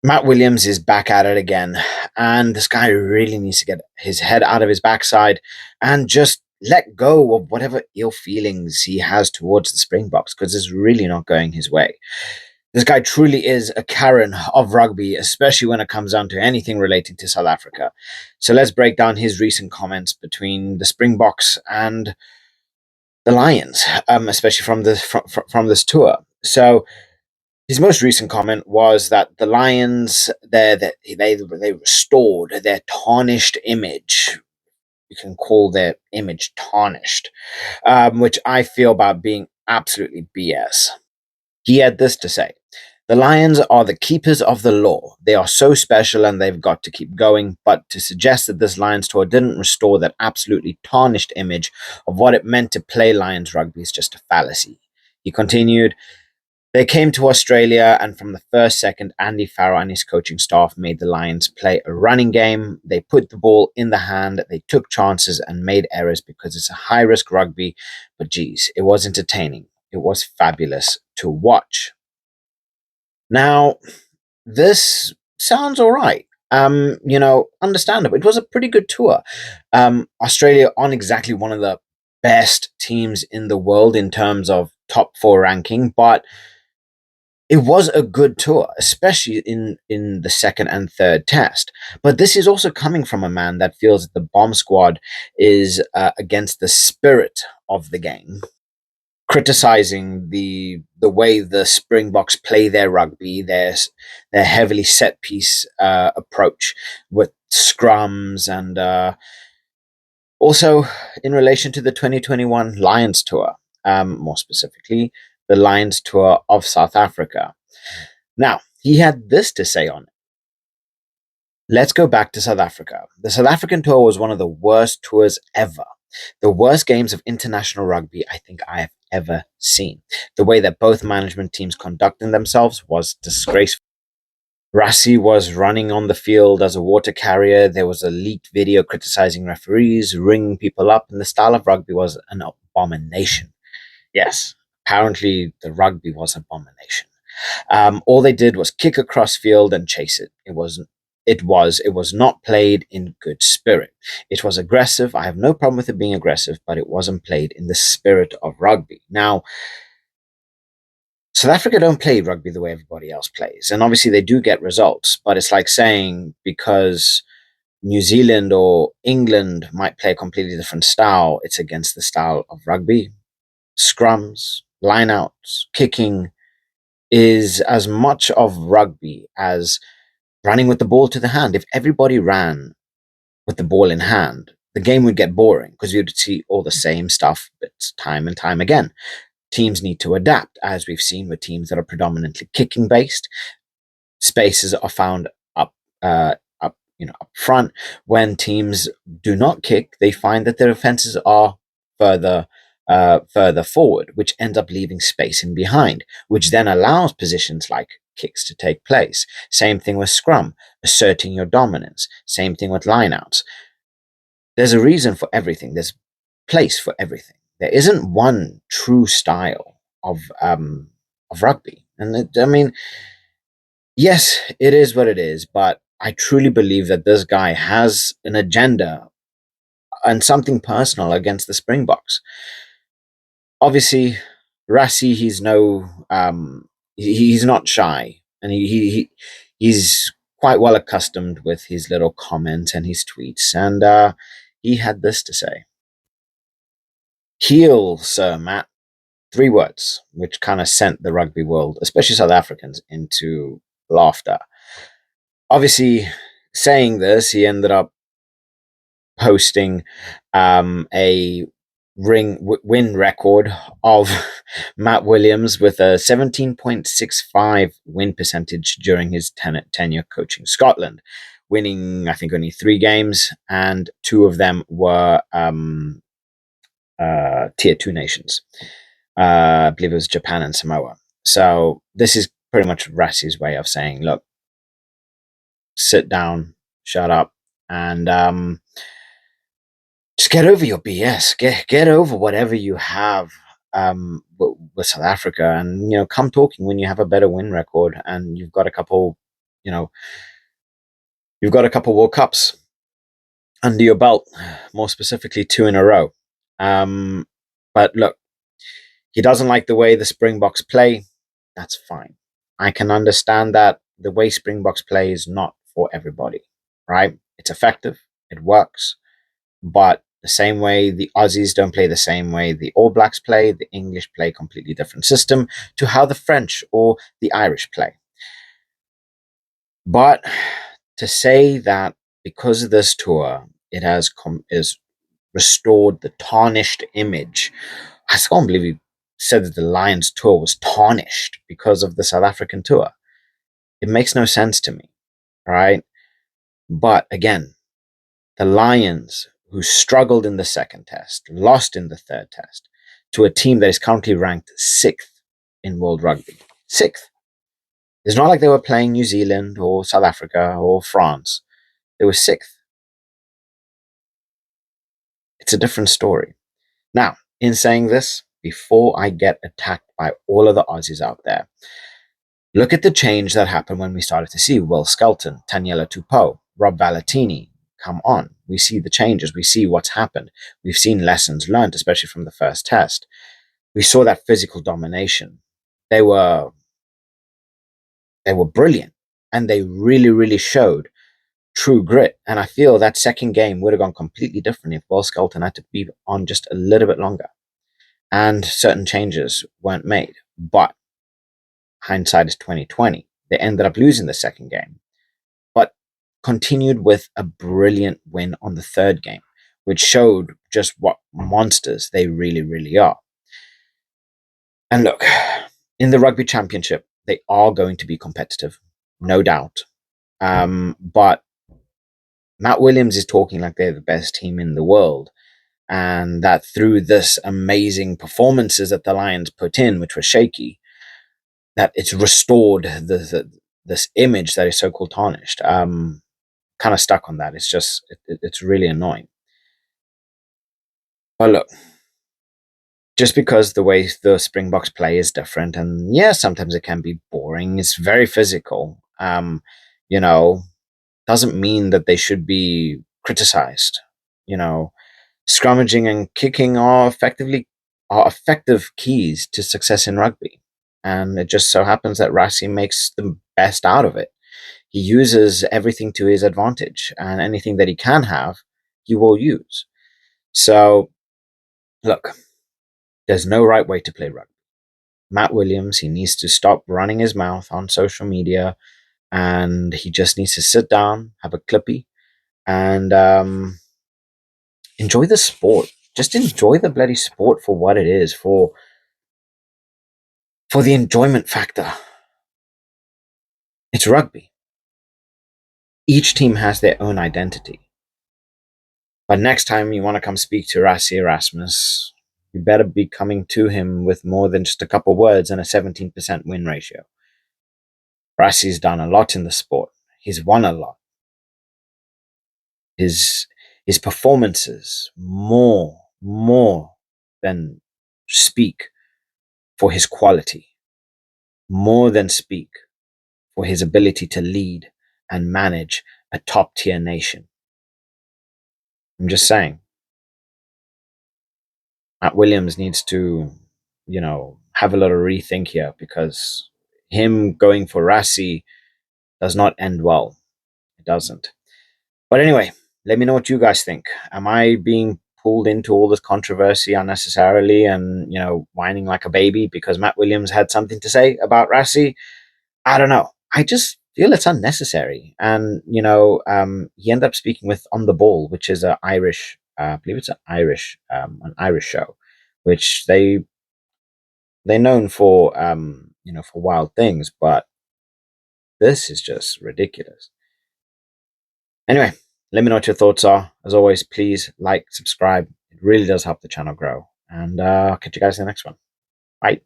Matt Williams is back at it again, and this guy really needs to get his head out of his backside and just let go of whatever ill feelings he has towards the Springboks because it's really not going his way. This guy truly is a Karen of rugby, especially when it comes down to anything relating to South Africa. So let's break down his recent comments between the Springboks and the Lions, especially from this tour. So his most recent comment was that the Lions, they restored their tarnished image. You can call their image tarnished, which I feel about being absolutely BS. He had this to say: "The Lions are the keepers of the law. They are so special and they've got to keep going. But to suggest that this Lions tour didn't restore that absolutely tarnished image of what it meant to play Lions rugby is just a fallacy." He continued, "They came to Australia, and from the first second, Andy Farrell and his coaching staff made the Lions play a running game. They put the ball in the hand, they took chances and made errors because it's a high risk rugby. But geez, it was entertaining. It was fabulous to watch." Now, this sounds all right. Understandable. It was a pretty good tour. Australia on exactly one of the best teams in the world in terms of top four ranking, but it was a good tour, especially in the second and third test. But this is also coming from a man that feels that the bomb squad is against the spirit of the game, criticizing the way the Springboks play their rugby, their heavily set piece approach with scrums, and also in relation to the 2021 Lions tour, more specifically the Lions tour of South Africa. Now, he had this to say on it. "Let's go back to South Africa. The South African tour was one of the worst tours ever. The worst games of international rugby I think I have ever seen. The way that both management teams conducted themselves was disgraceful. Rassie was running on the field as a water carrier. There was a leaked video criticizing referees, ringing people up, and the style of rugby was an abomination." Yes, apparently the rugby was an abomination. All they did was kick across field and chase it. It was not played in good spirit. It was aggressive. I have no problem with it being aggressive, but it wasn't played in the spirit of rugby. Now, South Africa don't play rugby the way everybody else plays, and obviously they do get results. But it's like saying because New Zealand or England might play a completely different style, it's against the style of rugby. Scrums, lineouts, kicking is as much of rugby as running with the ball to the hand. If everybody ran with the ball in hand, the game would get boring because you'd see all the same stuff but time and time again. Teams need to adapt, as we've seen with teams that are predominantly kicking based. Spaces are found up front. When teams do not kick, they find that their offenses are further further forward, which ends up leaving space in behind, which then allows positions like kicks to take place. Same thing with scrum, asserting your dominance. Same thing with lineouts. There's a reason for everything. There's place for everything. There isn't one true style of rugby, and I mean, yes, it is what it is. But I truly believe that this guy has an agenda and something personal against the Springboks. Obviously, Rassie, he's not shy, and he's quite well accustomed with his little comments and his tweets, and he had this to say: "Heel, Sir Matt." Three words, which kind of sent the rugby world, especially South Africans, into laughter. Obviously, saying this, he ended up posting a win record of Matt Williams with a 17.65 win percentage during his tenure coaching Scotland, winning, I think, only 3 games, and 2 of them were tier 2 nations. I believe it was Japan and Samoa. So this is pretty much Rassie's way of saying, look, sit down, shut up, and just get over your BS. Get over whatever you have with South Africa, and come talking when you have a better win record and you've got a couple you know, you've got a couple World Cups under your belt, more specifically 2 in a row. But look, he doesn't like the way the Springboks play. That's fine. I can understand that the way Springboks play is not for everybody, right? It's effective, it works, but the same way the Aussies don't play the same way the All Blacks play, the English play a completely different system to how the French or the Irish play. But to say that because of this tour, it is restored the tarnished image. I still can't believe he said that the Lions tour was tarnished because of the South African tour. It makes no sense to me, right? But again, the Lions, who struggled in the second test, lost in the third test, to a team that is currently ranked 6th in World Rugby. 6th. It's not like they were playing New Zealand or South Africa or France. They were 6th. It's a different story. Now, in saying this, before I get attacked by all of the Aussies out there, look at the change that happened when we started to see Will Skelton, Taniela Tupou, Rob Valentini come on. We see the changes. We see what's happened. We've seen lessons learned, especially from the first test. We saw that physical domination. They were brilliant, and they really, really showed true grit. And I feel that second game would have gone completely different if Will Skelton had to be on just a little bit longer and certain changes weren't made. But hindsight is 2020. They ended up losing the second game, but continued with a brilliant win on the third game, which showed just what monsters they really, really are. And look, in the Rugby Championship, they are going to be competitive, no doubt. But Matt Williams is talking like they're the best team in the world, and that through this amazing performances that the Lions put in, which were shaky, that it's restored this image that is so called tarnished. Kind of stuck on that. It's just it's really annoying. But look, just because the way the Springboks play is different, and yeah, sometimes it can be boring. It's very physical. You know, doesn't mean that they should be criticized. You know, scrummaging and kicking are effective keys to success in rugby. And it just so happens that Rassie makes the best out of it. He uses everything to his advantage, and anything that he can have, he will use. So, look, there's no right way to play rugby. Matt Williams, he needs to stop running his mouth on social media, and he just needs to sit down, have a clippy, and enjoy the sport. Just enjoy the bloody sport for what it is, for the enjoyment factor. It's rugby. Each team has their own identity. But next time you want to come speak to Rassie Erasmus, you better be coming to him with more than just a couple words and a 17% win ratio. Rassie's done a lot in the sport. He's won a lot. His performances more than speak for his quality, more than speak for his ability to lead and manage a top tier nation. I'm just saying, Matt Williams needs to, have a little rethink here, because him going for Rassie does not end well. It doesn't. But anyway, let me know what you guys think. Am I being pulled into all this controversy unnecessarily and, whining like a baby because Matt Williams had something to say about Rassie? I don't know. I just feel it's unnecessary. And, he ended up speaking with On the Ball, which is an Irish, I believe it's an Irish show, which they're known for, for wild things, but this is just ridiculous. Anyway, let me know what your thoughts are. As always, please like, subscribe. It really does help the channel grow. And I'll catch you guys in the next one. Bye.